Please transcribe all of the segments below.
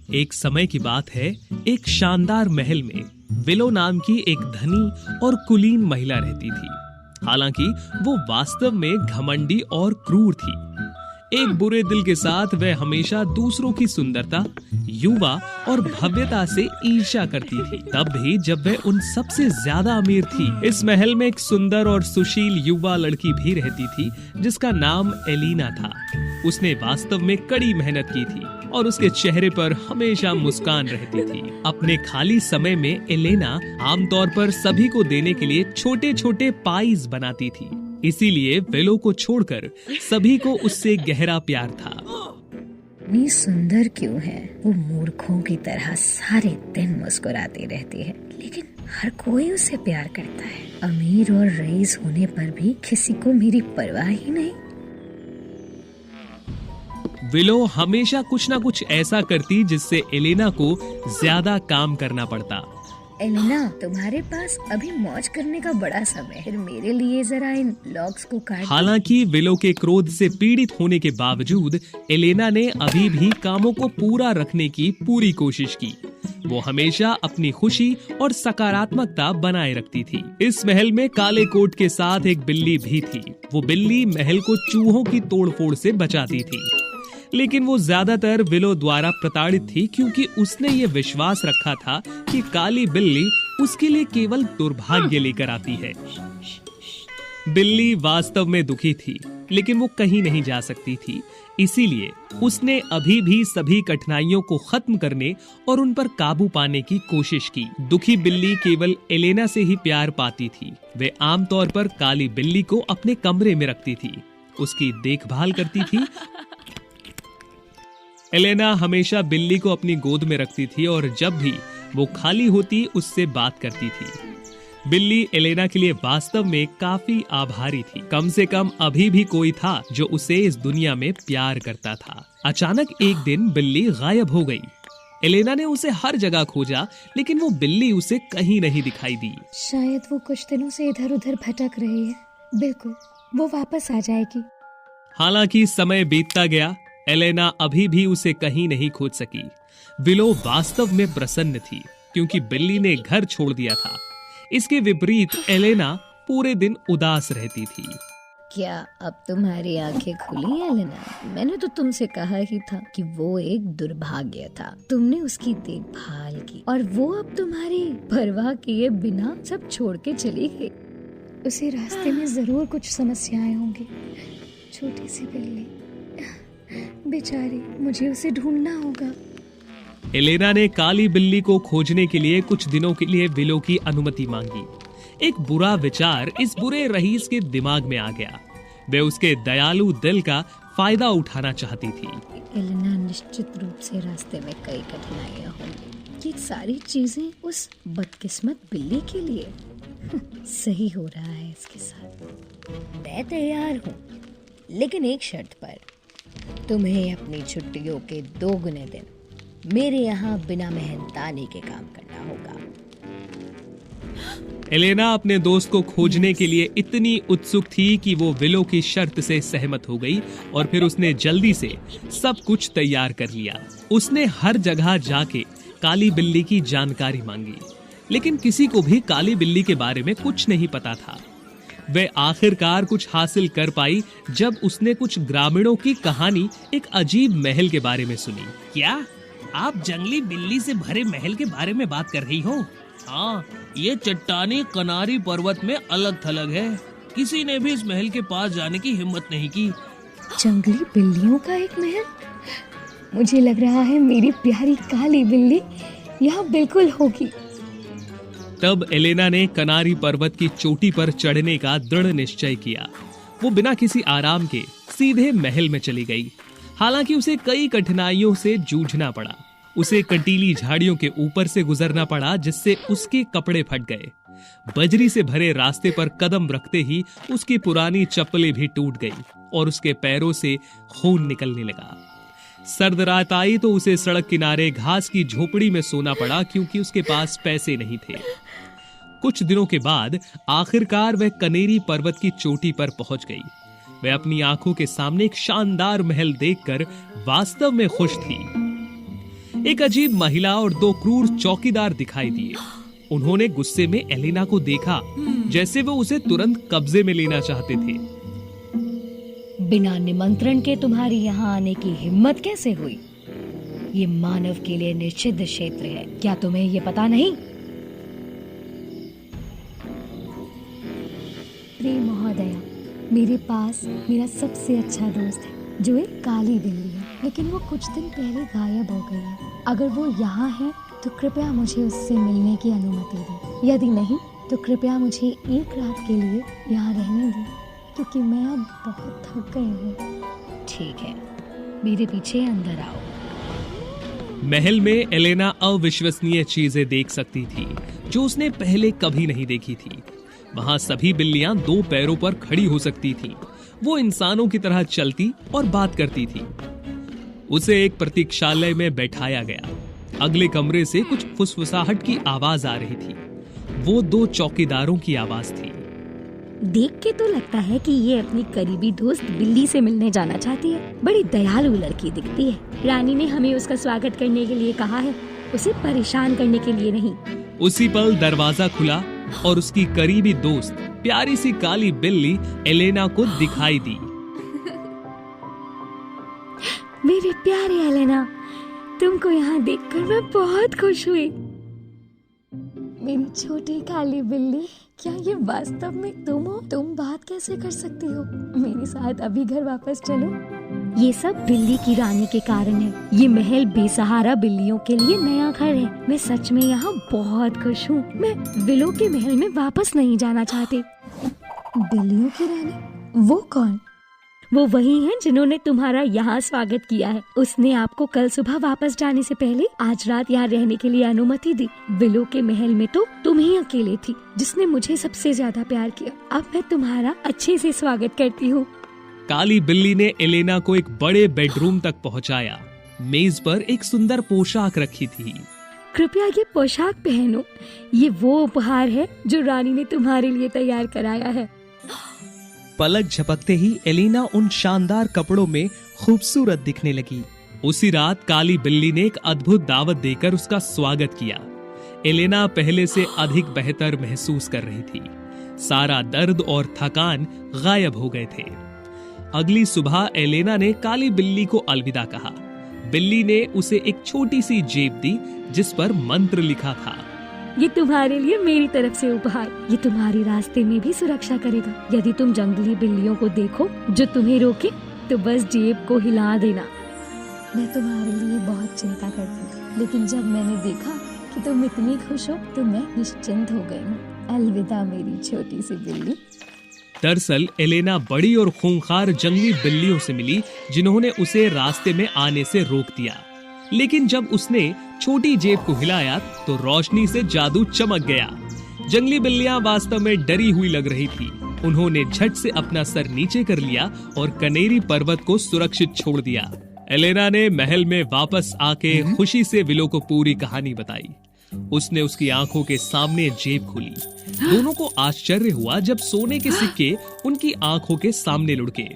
एक समय की बात है, एक शानदार महल में विलो नाम की एक धनी और कुलीन महिला रहती थी। हालांकि वो वास्तव में घमंडी और क्रूर थी। एक बुरे दिल के साथ वह हमेशा दूसरों की सुंदरता, युवा और भव्यता से ईर्ष्या करती थी। तब भी जब वह उन सबसे ज्यादा अमीर थी। इस महल में एक सुंदर और सुशील युवा लड़की भी रहती थी जिसका नाम एलिना था। उसने वास्तव में कड़ी मेहनत की थी और उसके चेहरे पर हमेशा मुस्कान रहती थी। अपने खाली समय में एलेना आमतौर पर सभी को देने के लिए छोटे छोटे पाइज बनाती थी। इसीलिए विलो को छोड़कर सभी को उससे गहरा प्यार था। इतनी सुंदर क्यों है? वो मूर्खों की तरह सारे दिन मुस्कुराती रहती है, लेकिन हर कोई उसे प्यार करता है। अमीर और रईस होने पर भी किसी को मेरी परवाह ही नहीं। विलो हमेशा कुछ ना कुछ ऐसा करती जिससे एलेना को ज्यादा काम करना पड़ता। एलेना, तुम्हारे पास अभी मौज करने का बड़ा समय है, फिर मेरे लिए जरा इन लॉग्स को काट। हालांकि विलो के क्रोध से पीड़ित होने के बावजूद एलेना ने अभी भी कामों को पूरा रखने की पूरी कोशिश की। वो हमेशा अपनी खुशी और सकारात्मकता बनाए रखती थी। इस महल में काले कोट के साथ एक बिल्ली भी थी। वो बिल्ली महल को चूहों की तोड़फोड़ से बचाती थी, लेकिन वो ज्यादातर विलो द्वारा प्रताड़ित थी क्योंकि उसने ये विश्वास रखा था कि काली बिल्ली उसके लिए केवल दुर्भाग्य लेकर आती है। बिल्ली वास्तव में दुखी थी, लेकिन वो कहीं नहीं जा सकती थी। इसीलिए उसने अभी भी सभी कठिनाइयों को खत्म करने और उन पर काबू पाने की कोशिश की। दुखी बिल्ली केवल एलेना से ही प्यार पाती थी। वे आमतौर पर काली बिल्ली को अपने कमरे में रखती थी, उसकी देखभाल करती थी। एलेना हमेशा बिल्ली को अपनी गोद में रखती थी और जब भी वो खाली होती उससे बात करती थी। बिल्ली एलेना के लिए वास्तव में काफी आभारी थी। कम से कम अभी भी कोई था जो उसे इस दुनिया में प्यार करता था। अचानक एक दिन बिल्ली गायब हो गई। एलेना ने उसे हर जगह खोजा, लेकिन वो बिल्ली उसे कहीं नहीं दिखाई दी। शायद वो कुछ दिनों से इधर उधर भटक रही है। बिल्कुल, वो वापस आ जाएगी। हालांकि समय बीतता गया, एलेना अभी भी उसे कहीं नहीं खोज सकी। विलो वास्तव में प्रसन्न थी क्योंकि बिल्ली ने घर छोड़ दिया था। इसके विपरीत एलेना पूरे दिन उदास रहती थी। क्या अब तुम्हारी आंखें खुली एलेना? मैंने तो तुमसे कहा ही था कि वो एक दुर्भाग्य था। तुमने उसकी देखभाल की और वो अब तुम्हारी परवाह किए बिना सब छोड़ के चली गई। उसे रास्ते में जरूर कुछ समस्याएं होंगी। छोटी सी बिल्ली, बेचारी, मुझे उसे ढूंढना होगा। एलेना ने काली बिल्ली को खोजने के लिए कुछ दिनों के लिए विलो की अनुमति मांगी। एक बुरा विचार इस बुरे रईस के दिमाग में आ गया। वे उसके दयालु दिल का फायदा उठाना चाहती थी। एलेना, निश्चित रूप से रास्ते में कई कठिनाइयां होंगी। ये सारी चीजें उस बदकिस्मत बिल्ली के लिए सही हो रहा है इसके साथ। मैं तैयार हूँ, लेकिन एक शर्त पर। तुम्हें अपनी छुट्टियों के 2 गुने दिन मेरे यहाँ बिना मेहनताने के काम करना होगा। एलेना अपने दोस्त को खोजने के लिए इतनी उत्सुक थी कि वो विलो की शर्त से सहमत हो गई और फिर उसने जल्दी से सब कुछ तैयार कर लिया। उसने हर जगह जाके काली बिल्ली की जानकारी मांगी, लेकिन किसी को भी काली बिल्ली के बारे में कुछ नहीं पता था। वह आखिरकार कुछ हासिल कर पाई जब उसने कुछ ग्रामीणों की कहानी एक अजीब महल के बारे में सुनी। क्या आप जंगली बिल्ली से भरे महल के बारे में बात कर रही हो? हाँ, ये चट्टानी कनारी पर्वत में अलग थलग है। किसी ने भी इस महल के पास जाने की हिम्मत नहीं की। जंगली बिल्लियों का एक महल? मुझे लग रहा है मेरी प्यारी काली बिल्ली यहाँ बिल्कुल होगी। तब एलेना ने कनारी पर्वत की चोटी पर चढ़ने का दृढ़ निश्चय किया। वो बिना किसी आराम के सीधे महल में चली गई। हालांकि उसे कई कठिनाइयों से जूझना पड़ा। उसे कंटीली झाड़ियों के ऊपर से गुजरना पड़ा जिससे उसके कपड़े फट गए। बजरी से भरे रास्ते पर कदम रखते ही उसकी पुरानी चप्पलें भी टूट गई और उसके पैरों से खून निकलने लगा। सर्द रात आई तो उसे सड़क किनारे घास की झोपड़ी में सोना पड़ा क्योंकि उसके पास पैसे नहीं थे। कुछ दिनों के बाद आखिरकार वह कनेरी पर्वत की चोटी पर पहुंच गई। वह अपनी आंखों के सामने एक शानदार महल देखकर वास्तव में खुश थी। एक अजीब महिला और 2 क्रूर चौकीदार दिखाई दिए। उन्होंने गुस्से में एलेना को देखा, जैसे वो उसे तुरंत कब्जे में लेना चाहते थे। बिना निमंत्रण के तुम्हारी यहाँ आने की हिम्मत कैसे हुई? ये मानव के लिए निषिद्ध क्षेत्र है, क्या तुम्हें ये पता नहीं? प्रिय महोदया, मेरे पास मेरा सबसे अच्छा दोस्त है जो एक काली बिल्ली है, लेकिन वो कुछ दिन पहले गायब हो गई है। अगर वो यहाँ है तो कृपया मुझे उससे मिलने की अनुमति दें। यदि नहीं तो कृपया मुझे एक रात के लिए यहाँ रहने दें, क्योंकि मैं अब बहुत थक गई हूँ। ठीक है, मेरे पीछे अंदर आओ। महल में एलेना अविश्वसनीय चीजें देख सकती थी जो उसने पहले कभी नहीं देखी थी। वहां सभी बिल्लियां 2 पैरों पर खड़ी हो सकती थीं। वो इंसानों की तरह चलती और बात करती थी। उसे एक प्रतीक्षालय में बैठाया गया। अगले कमरे से कुछ फुसफुसाहट की आवाज आ रही थी। वो 2 चौकीदारों की आवाज थी। देख के तो लगता है कि ये अपनी करीबी दोस्त बिल्ली से मिलने जाना चाहती है। बड़ी दयालु लड़की दिखती है। रानी ने हमें उसका स्वागत करने के लिए कहा है, उसे परेशान करने के लिए नहीं। उसी पल दरवाजा खुला और उसकी करीबी दोस्त प्यारी सी काली बिल्ली एलेना को दिखाई दी। मेरी प्यारी एलेना, तुमको यहाँ देखकर मैं बहुत खुश हुई। मेरी छोटी काली बिल्ली, क्या ये वास्तव में तुम हो? तुम बात कैसे कर सकती हो? मेरे साथ अभी घर वापस चलो। ये सब बिल्ली की रानी के कारण है। ये महल बेसहारा बिल्लियों के लिए नया घर है। मैं सच में यहाँ बहुत खुश हूँ। मैं विलो के महल में वापस नहीं जाना चाहती। बिल्लियों की रानी? वो कौन? वो वही हैं जिन्होंने तुम्हारा यहाँ स्वागत किया है। उसने आपको कल सुबह वापस जाने से पहले आज रात यहाँ रहने के लिए अनुमति दी। विलो के महल में तो तुम ही अकेले थी जिसने मुझे सबसे ज्यादा प्यार किया। अब मैं तुम्हारा अच्छे से स्वागत करती हूँ। काली बिल्ली ने एलेना को एक बड़े बेडरूम तक पहुंचाया। मेज पर एक सुंदर पोशाक रखी थी। कृपया ये पोशाक पहनो। ये वो उपहार है जो रानी ने तुम्हारे लिए तैयार कराया है। पलक झपकते ही एलेना उन शानदार कपड़ों में खूबसूरत दिखने लगी। उसी रात काली बिल्ली ने एक अद्भुत दावत देकर उसका स्वागत किया। एलेना पहले से अधिक बेहतर महसूस कर रही थी। सारा दर्द और थकान गायब हो गए थे। अगली सुबह एलेना ने काली बिल्ली को अलविदा कहा। बिल्ली ने उसे एक छोटी सी जेब दी जिस पर मंत्र लिखा था। ये तुम्हारे लिए मेरी तरफ से उपहार। ये तुम्हारी रास्ते में भी सुरक्षा करेगा। यदि तुम जंगली बिल्लियों को देखो जो तुम्हें रोके तो बस जेब को हिला देना। मैं तुम्हारे लिए बहुत चिंता करती थी, लेकिन जब मैंने देखा कि तुम इतनी खुश हो तो मैं निश्चिंत हो गई हूँ। अलविदा मेरी छोटी सी बिल्ली। दरअसल एलेना बड़ी और खूंखार जंगली बिल्लियों से मिली जिन्होंने उसे रास्ते में आने से रोक दिया। लेकिन जब उसने छोटी जेब को हिलाया तो रोशनी से जादू चमक गया। जंगली बिल्लियां वास्तव में डरी हुई लग रही थी। उन्होंने झट से अपना सर नीचे कर लिया और कनेरी पर्वत को सुरक्षित छोड़ दिया। एलेना ने महल में वापस आके खुशी से विलो को पूरी कहानी बताई। उसने उसकी आंखों के सामने जेब खोली। दोनों को आश्चर्य हुआ जब सोने के सिक्के उनकी आंखों के सामने लुढ़के।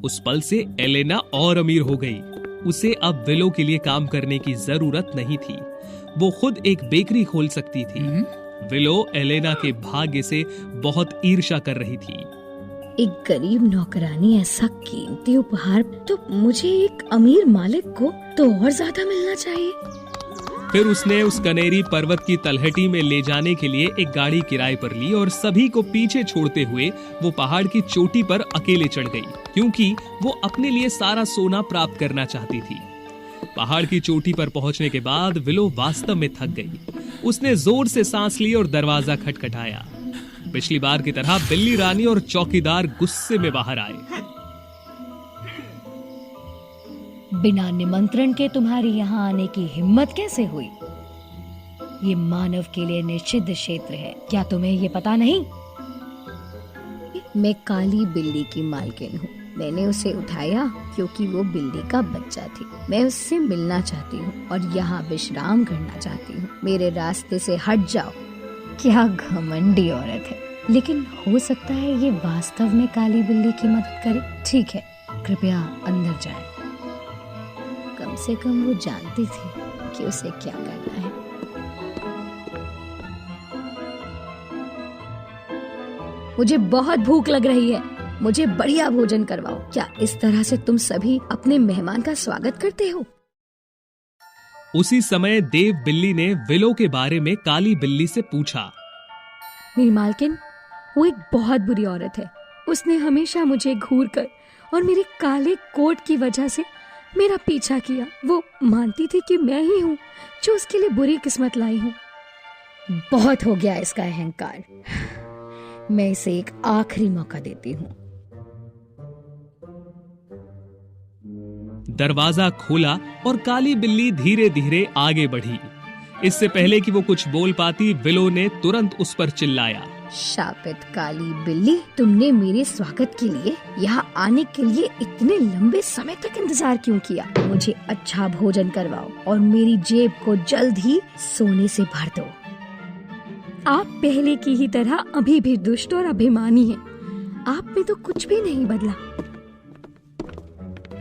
उस पल से एलेना और अमीर हो गई। उसे अब विलो के लिए काम करने की जरूरत नहीं थी। वो खुद एक बेकरी खोल सकती थी। विलो एलेना के भाग्य से बहुत ईर्ष्या कर रही थी। एक गरीब नौकरानी ऐसा कीमती उपहार तो मुझे एक अमीर मालिक को तो और ज्यादा मिलना चाहिए। फिर उसने उस कनेरी पर्वत की तलहटी में ले जाने के लिए एक गाड़ी किराए पर ली और सभी को पीछे छोड़ते हुए वो पहाड़ की चोटी पर अकेले चढ़ गई, क्योंकि वो अपने लिए सारा सोना प्राप्त करना चाहती थी। पहाड़ की चोटी पर पहुंचने के बाद विलो वास्तव में थक गई। उसने जोर से सांस ली और दरवाजा खटखटाया। पिछली बार की तरह बिल्ली रानी और चौकीदार गुस्से में बाहर आए। बिना निमंत्रण के तुम्हारी यहाँ आने की हिम्मत कैसे हुई? ये मानव के लिए निषिद्ध क्षेत्र है, क्या तुम्हें ये पता नहीं? मैं काली बिल्ली की मालकिन हूँ। मैंने उसे उठाया क्योंकि वो बिल्ली का बच्चा थी। मैं उससे मिलना चाहती हूँ और यहाँ विश्राम करना चाहती हूँ। मेरे रास्ते से हट जाओ। क्या घमंडी औरत है, लेकिन हो सकता है ये वास्तव में काली बिल्ली की मदद करे। ठीक है, कृपया अंदर जाएं। कम से कम वो जानती थी कि उसे क्या करना है। मुझे बहुत भूख लग रही है, मुझे बढ़िया भोजन करवाओ। क्या इस तरह से तुम सभी अपने मेहमान का स्वागत करते हो? उसी समय देव बिल्ली ने विलो के बारे में काली बिल्ली से पूछा। मेरी मालकिन, वो एक बहुत बुरी औरत है। उसने हमेशा मुझे घूर कर और मेरे काले कोट की वजह से मेरा पीछा किया। वो मानती थी कि मैं ही हूँ जो उसके लिए बुरी किस्मत लाई हूँ। बहुत हो गया इसका अहंकार। मैं इसे एक आखिरी मौका देती हूँ। दरवाजा खोला और काली बिल्ली धीरे धीरे आगे बढ़ी। इससे पहले कि वो कुछ बोल पाती, विलो ने तुरंत उस पर चिल्लाया। शापित काली बिल्ली, तुमने मेरे स्वागत के लिए यहाँ आने के लिए इतने लंबे समय तक इंतजार क्यों किया? मुझे अच्छा भोजन करवाओ और मेरी जेब को जल्द ही सोने से भर दो। आप पहले की ही तरह अभी भी दुष्ट और अभिमानी हैं। आप में तो कुछ भी नहीं बदला।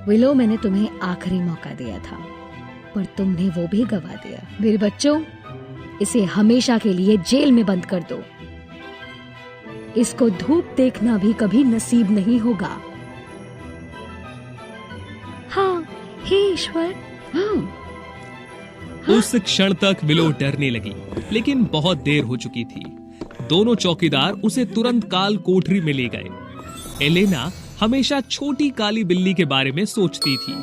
विलो, मैंने तुम्हें आखिरी मौका दिया था, पर तुमने वो भी गवा दिया। मेरे बच्चों, इसे हमेशा के लिए जेल में बंद कर दो। इसको धूप देखना भी कभी नसीब नहीं होगा। हाँ, हे ईश्वर। हाँ। उस क्षण तक विलो डरने लगी, लेकिन बहुत देर हो चुकी थी। दोनों चौकीदार उसे तुरंत काल कोठरी में ले गए। एलेना हमेशा छोटी काली बिल्ली के बारे में सोचती थी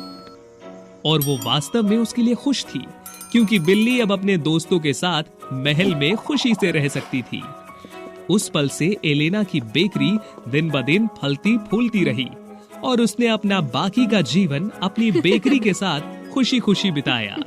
और वो वास्तव में उसके लिए खुश थी, क्योंकि बिल्ली अब अपने दोस्तों के साथ महल में खुशी से रह सकती थी। उस पल से एलेना की बेकरी दिन ब दिन फलती फूलती रही और उसने अपना बाकी का जीवन अपनी बेकरी के साथ खुशी खुशी बिताया।